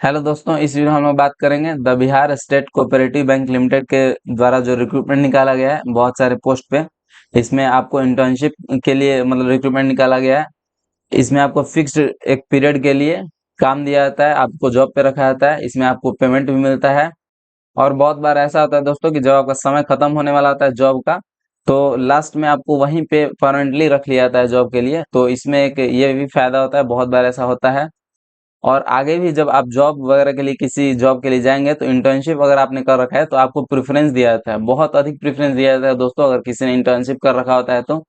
Hello दोस्तों, इस video में हम लोग बात करेंगे the Bihar state cooperative bank limited के द्वारा जो रिक्रूटमेंट निकाला गया है बहुत सारे पोस्ट पे। इसमें आपको इंटर्नशिप के लिए मतलब रिक्रूटमेंट निकाला गया है। इसमें आपको फिक्स्ड एक पीरियड के लिए काम दिया जाता है, आपको जॉब पे रखा जाता है। इसमें आपको पेमेंट भी मिलता है। और बहुत बार ऐसा होता है दोस्तों कि जब आपका समय खत्म होने वाला होता है जॉब का, तो लास्ट में आपको वहीं पे परमानेंटली रख लिया जाता है जॉब के लिए। तो इसमें एक ये भी फायदा होता है, बहुत बार ऐसा होता है। और आगे भी जब आप जॉब वगैरह के लिए किसी जॉब के लिए जाएंगे तो इंटर्नशिप अगर आपने कर रखा है तो आपको प्रेफरेंस दिया जाता है, बहुत अधिक प्रेफरेंस दिया जाता है दोस्तों अगर किसी ने इंटर्नशिप कर रखा होता है तो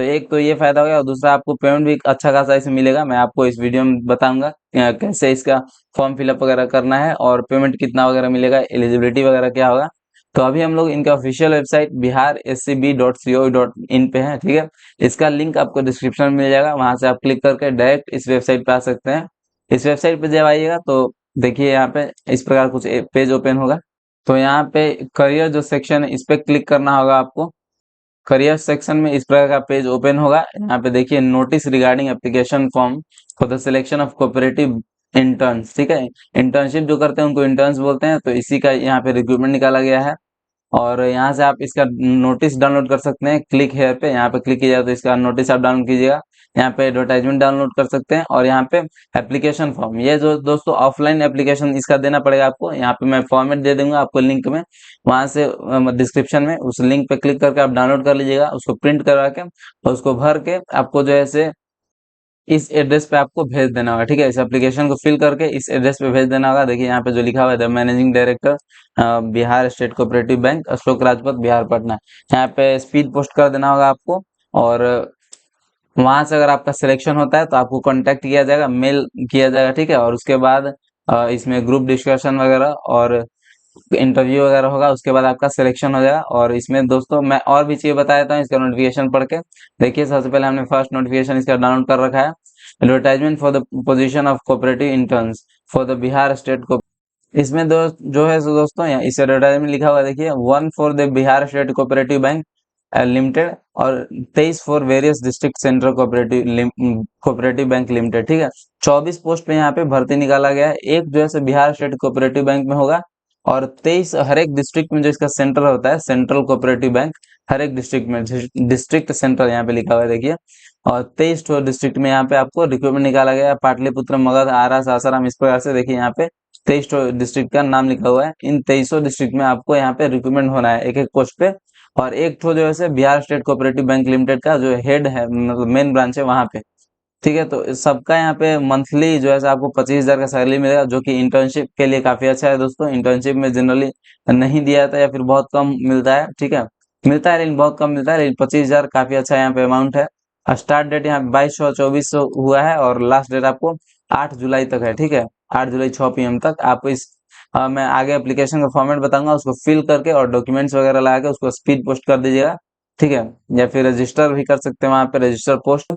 एक तो ये फायदा हो गया और दूसरा आपको पेमेंट भी अच्छा खासा इसमें मिलेगा। मैं आपको इस वीडियो में बताऊंगा कैसे इसका फॉर्म फिलअप वगैरह करना है और पेमेंट कितना वगैरह मिलेगा, एलिजिबिलिटी वगैरह क्या होगा। तो अभी हम लोग इनका ऑफिशियल वेबसाइट biharSCB.co.in पे है, ठीक है। इसका लिंक आपको डिस्क्रिप्शन में मिल जाएगा, वहां से आप क्लिक करके डायरेक्ट इस वेबसाइट पे आ सकते हैं। इस वेबसाइट पे जब आइएगा तो देखिए यहाँ पे इस प्रकार कुछ पेज ओपन होगा। तो यहाँ पे करियर जो सेक्शन है इस पे क्लिक करना होगा आपको। करियर सेक्शन में इस प्रकार का पेज ओपन होगा। यहाँ पे देखिए notice regarding application form for the selection of cooperative interns, ठीक है। इंटर्नशिप जो करते हैं उनको इंटर्न्स बोलते हैं। तो इसी का यहाँ पे रिक्रूटमेंट निकाला गया है और यहाँ से आप इसका नोटिस डाउनलोड कर सकते हैं। क्लिक हेयर पे यहाँ पे क्लिक कीजिएगा तो इसका नोटिस आप डाउनलोड कीजिएगा। यहाँ पे एडवर्टाइजमेंट डाउनलोड कर सकते हैं और यहाँ पे एप्लीकेशन फॉर्म, ये जो दोस्तों ऑफलाइन एप्लीकेशन इसका देना पड़ेगा आपको। यहाँ पे मैं फॉर्मेट दे दूंगा आपको लिंक में, वहां से डिस्क्रिप्शन में उस लिंक पे क्लिक करके आप डाउनलोड कर लीजिएगा, उसको प्रिंट करवा के और उसको भर के आपको जो है से इस एड्रेस पे आपको भेज देना होगा, ठीक है। इस एप्लीकेशन को फिल करके इस एड्रेस पे भेज देना होगा। देखिए यहाँ पे जो लिखा हुआ है the managing director Bihar state cooperative bank, Ashok Rajpath, Bihar, Patna. यहाँ पे स्पीड पोस्ट कर देना होगा आपको और वहां से अगर आपका सिलेक्शन होता है तो आपको कांटेक्ट किया जाएगा, मेल किया जाएगा, ठीक है। और उसके बाद इसमें ग्रुप डिस्कशन वगैरह और इंटरव्यू वगैरह होगा। उसके बाद आपका सिलेक्शन हो जाएगा। और इसमें दोस्तों मैं और भी चीजें बता देता हूँ इसका नोटिफिकेशन पढ़ के। देखिए सबसे पहले हमने फर्स्ट नोटिफिकेशन इसका डाउनलोड कर रखा है। Advertisement for the position of cooperative interns for the Bihar state को। इसमें जो है सो दोस्तों यहाँ इस एडवर्टाइजमेंट लिखा हुआ है, देखिए 1 for the Bihar state cooperative bank limited और 23 for various district central cooperative bank limited, ठीक है। 24 पोस्ट पे यहाँ पे भर्ती निकाला गया है। एक जो है बिहार स्टेट कोऑपरेटिव बैंक में होगा और 23 हर एक डिस्ट्रिक्ट में जो इसका सेंटर होता है सेंट्रल कोऑपरेटिव बैंक, हर एक डिस्ट्रिक्ट में डिस्ट्रिक्ट सेंटर यहाँ पे लिखा हुआ है देखिए। और 23 डिस्ट्रिक्ट में यहाँ पे आपको रिक्रूटमेंट निकाला गया है। पाटलिपुत्र, मगध, आरा, सासाराम, इस प्रकार से देखिए यहाँ पे 23 डिस्ट्रिक्ट का नाम लिखा हुआ है। इन 23 डिस्ट्रिक्ट में आपको यहाँ पे रिक्रूटमेंट होना है एक एक पोस्ट पे। और एक ठो जो है Bihar state cooperative bank limited का जो हेड है मतलब मेन ब्रांच है वहां पे, ठीक है। तो सबका यहाँ पे मंथली जो है आपको 25,000 का सैलरी मिलेगा, जो कि इंटर्नशिप के लिए काफी अच्छा है दोस्तों। इंटर्नशिप में जनरली नहीं दिया जाता या फिर बहुत कम मिलता है, ठीक है। मिलता है लेकिन बहुत कम मिलता है, लेकिन 25,000 काफी अच्छा यहाँ पे अमाउंट है। स्टार्ट डेट यहाँ 22/24 हुआ है और लास्ट डेट आपको 8 जुलाई तक है, ठीक है। 8 जुलाई 6 PM तक आप इस मैं आगे एप्लीकेशन का फॉर्मेट बताऊंगा, उसको फिल करके और डॉक्यूमेंट्स वगैरह लगा के उसको स्पीड पोस्ट कर दीजिएगा, ठीक है। या फिर रजिस्टर भी कर सकते हैं वहां पे, रजिस्टर पोस्ट।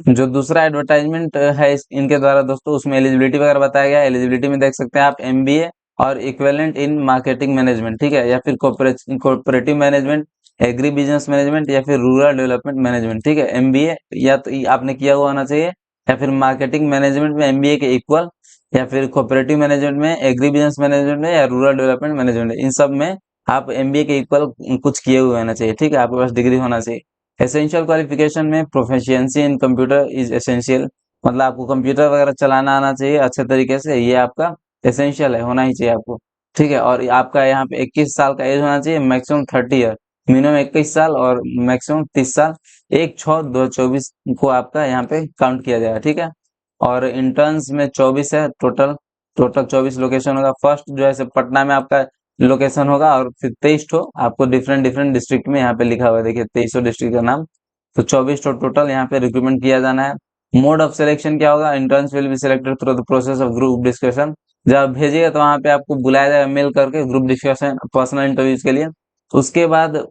जो दूसरा एडवर्टाइजमेंट है इनके द्वारा दोस्तों, उसमें एलिजिबिलिटी वगैरह बताया गया है। एलिजिबिलिटी में देख सकते हैं आप MBA और इक्विवेलेंट इन मार्केटिंग मैनेजमेंट, ठीक है, या फिर cooperative management, agri business management या फिर रूरल डेवलपमेंट मैनेजमेंट, ठीक है। MBA या तो आपने किया हुआ होना चाहिए, या फिर मार्केटिंग मैनेजमेंट में MBA के इक्वल, या फिर कोऑपरेटिव मैनेजमेंट में, एग्री बिजनेस मैनेजमेंट में या रूरल डेवलपमेंट मैनेजमेंट में, इन सब में आप MBA के इक्वल कुछ किए हुए होना चाहिए, ठीक है। आपके पास डिग्री होना चाहिए। एसेंशियल क्वालिफिकेशन में proficiency in computer is essential, मतलब आपको कंप्यूटर वगैरह चलाना आना चाहिए अच्छे तरीके से, ये आपका एसेंशियल है, होना ही चाहिए आपको, ठीक है। और आपका यहाँ पे 21 साल का एज होना चाहिए, मैक्सिमम 30 ईयर, मिनिमम 21 साल और मैक्सिमम 30 साल। 1/6/2024 को आपका यहाँ पे काउंट किया जाएगा, ठीक है। और इंटर्न्स में 24 है टोटल, 24 लोकेशन होगा। फर्स्ट जो है पटना में आपका लोकेशन होगा और फिर 23 आपको डिफरेंट डिफरेंट डिस्ट्रिक्ट में यहाँ पे लिखा हुआ है देखिए 23 डिस्ट्रिक्ट का नाम। तो 24 टोटल यहाँ पे रिक्रूटमेंट किया जाना है। मोड ऑफ सिलेक्शन क्या होगा, interns will be selected through the process of group discussion. जब आप भेजिएगा तो वहां पे आपको बुलाया जाएगा मेल करके ग्रुप डिस्कशन पर्सनल इंटरव्यूज के लिए। उसके बाद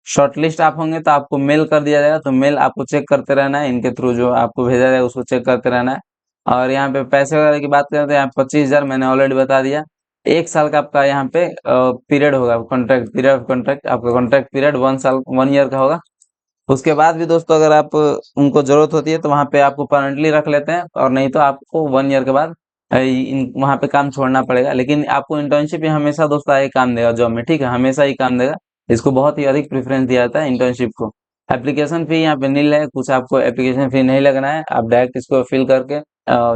शॉर्टलिस्ट आप होंगे तो आपको मेल कर दिया जाएगा, तो मेल आपको चेक करते रहना है, इनके थ्रू जो आपको भेजा जाएगा उसको चेक करते रहना है। और यहाँ पे पैसे वगैरह की बात करें तो यहाँ 25,000 मैंने ऑलरेडी बता दिया। 1 साल का आपका यहाँ पे पीरियड होगा, कॉन्ट्रैक्ट पीरियड ऑफ कॉन्ट्रैक्ट, आपका कॉन्ट्रैक्ट पीरियड 1 साल 1 ईयर का होगा। उसके बाद भी दोस्तों अगर आप उनको जरूरत होती है तो वहां पे आपको परमानेंटली रख लेते हैं, और नहीं तो आपको 1 ईयर के बाद वहाँ पे काम छोड़ना पड़ेगा। लेकिन आपको इंटर्नशिप ही हमेशा दोस्तों आगे काम देगा जॉब में, ठीक है, हमेशा ही काम देगा। इसको बहुत ही अधिक प्रेफरेंस दिया जाता है इंटर्नशिप को। एप्लीकेशन फी यहाँ पे नील है, कुछ आपको एप्लीकेशन फी नहीं लगना है। आप डायरेक्ट इसको फिल करके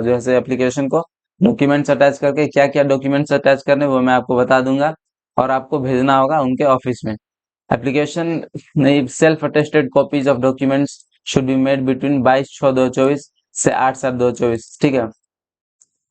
जैसे एप्लीकेशन को डॉक्यूमेंट्स अटैच करके, क्या क्या डॉक्यूमेंट्स अटैच करने वो मैं आपको बता दूंगा, और आपको भेजना होगा उनके ऑफिस में। Application self attested copies of documents should be made between 22/6/2024 से 8/7/2024, ठीक है।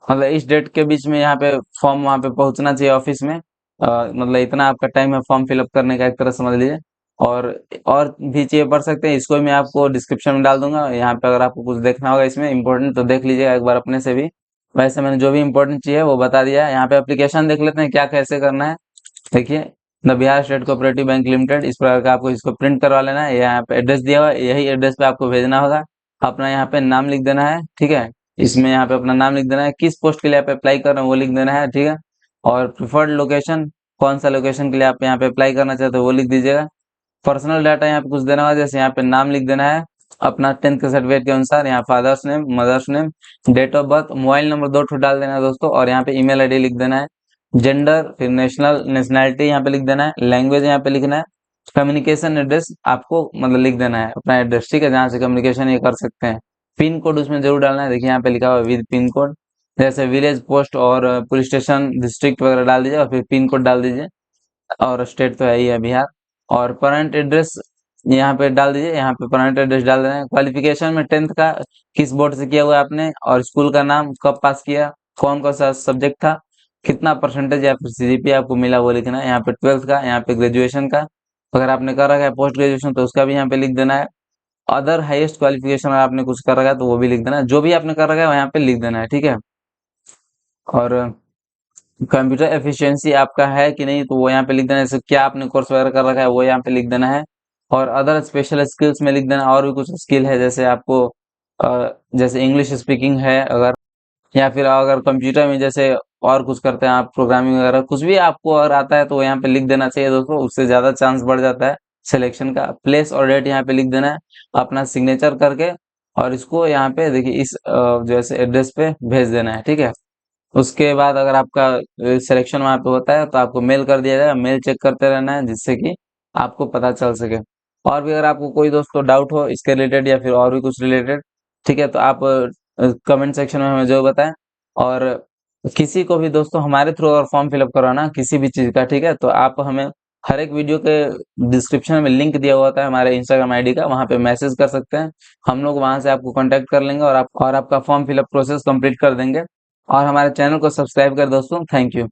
मतलब इस डेट के बीच में यहाँ पे फॉर्म वहाँ पे पहुँचना चाहिए ऑफिस में। मतलब इतना आपका टाइम है फॉर्म फिलअप करने का, एक तरह समझ लीजिए। और भी चीज़ें पढ़ सकते हैं, इसको मैं आपको डिस्क्रिप्शन में डाल दूंगा। यहाँ पे अगर आपको कुछ देखना होगा इसमें इम्पोर्टेंट तो देख लीजिएगा एक बार अपने से भी। वैसे मैंने जो भी इम्पोर्टेंट चीज़ है वो बता दिया है। यहाँ पे एप्लीकेशन देख लेते हैं क्या कैसे करना है। देखिए, the Bihar state cooperative bank limited, इस प्रकार का आपको इसको प्रिंट करवा लेना है। यहाँ पे एड्रेस दिया हुआ है, यही एड्रेस पे आपको भेजना होगा। अपना यहाँ पे नाम लिख देना है, ठीक है। इसमें यहाँ पे अपना नाम लिख देना है, किस पोस्ट के लिए आप अप्लाई कर रहे हैं वो लिख देना है, ठीक है। और प्रिफर्ड लोकेशन, कौन सा लोकेशन के लिए आप यहाँ पे अप्लाई करना चाहते हो वो लिख दीजिएगा। पर्सनल डाटा यहाँ पे कुछ देना होगा, जैसे यहाँ पे नाम लिख देना है अपना 10th के सर्टिफिकेट के अनुसार, यहाँ father's name, mother's name, date of birth, mobile number 2 ठो डाल देना है दोस्तों, और यहाँ पे ईमेल आईडी लिख देना है। जेंडर, फिर नेशनैलिटी यहाँ पे लिख देना है। लैंग्वेज यहाँ पे लिखना है। कम्युनिकेशन एड्रेस आपको मतलब लिख देना है अपना एड्रेस, ठीक है, जहाँ से कम्युनिकेशन ये कर सकते हैं। पिन कोड उसमें जरूर डालना है, देखिए यहाँ पे लिखा हुआ है विद पिन कोड, जैसे विलेज, पोस्ट और पुलिस स्टेशन, डिस्ट्रिक्ट वगैरह डाल दीजिए और फिर पिन कोड डाल दीजिए। और स्टेट तो है ही है बिहार। और करंट एड्रेस यहाँ पे डाल दीजिए, यहाँ पे करंट एड्रेस डाल देना है। क्वालिफिकेशन में 10th का किस बोर्ड से किया हुआ है आपने, और स्कूल का नाम, कब पास किया, कौन कौन सा सब्जेक्ट था, कितना परसेंटेज या फिर सीजीपीए आपको मिला वो लिखना है। यहाँ पे 12th का, यहाँ पे ग्रेजुएशन का, अगर आपने कर रखा है पोस्ट ग्रेजुएशन तो उसका भी यहाँ पे लिख देना है। अदर हाईएस्ट क्वालिफिकेशन अगर आपने कुछ कर रखा है तो वो भी लिख देना है, जो भी आपने कर रखा है यहाँ पे लिख देना है, ठीक है। और कंप्यूटर एफिशिएंसी आपका है कि नहीं तो वो यहाँ पे लिख देना है, जैसे क्या आपने कोर्स वगैरह कर रखा है वो यहाँ पे लिख देना है। और अदर स्पेशल स्किल्स में लिख देना, और भी कुछ स्किल है जैसे आपको जैसे इंग्लिश स्पीकिंग है अगर, या फिर अगर कंप्यूटर में जैसे और कुछ करते हैं आप, प्रोग्रामिंग वगैरह कुछ भी आपको अगर आता है तो वो यहाँ पे लिख देना चाहिए दोस्तों, उससे ज्यादा चांस बढ़ जाता है सिलेक्शन का। प्लेस और डेट यहाँ पे लिख देना है अपना सिग्नेचर करके, और इसको यहाँ पे देखिए इस जैसे एड्रेस पे भेज देना है, ठीक है। उसके बाद अगर आपका सिलेक्शन वहाँ पे होता है तो आपको मेल कर दिया जाएगा, मेल चेक करते रहना है जिससे कि आपको पता चल सके। और भी अगर आपको कोई दोस्तों डाउट हो इसके रिलेटेड या फिर और भी कुछ रिलेटेड, ठीक है, तो आप कमेंट सेक्शन में हमें जरूर बताएं। और किसी को भी दोस्तों हमारे थ्रू अगर फॉर्म फिलअप करवाना किसी भी चीज़ का, ठीक है, तो आप हमें हर एक वीडियो के डिस्क्रिप्शन में लिंक दिया हुआ होता है हमारे इंस्टाग्राम आईडी का, वहाँ पे मैसेज कर सकते हैं। हम लोग वहाँ से आपको कांटेक्ट कर लेंगे और आपका फॉर्म फिलअप प्रोसेस कंप्लीट कर देंगे। और हमारे चैनल को सब्सक्राइब कर दोस्तों, थैंक यू।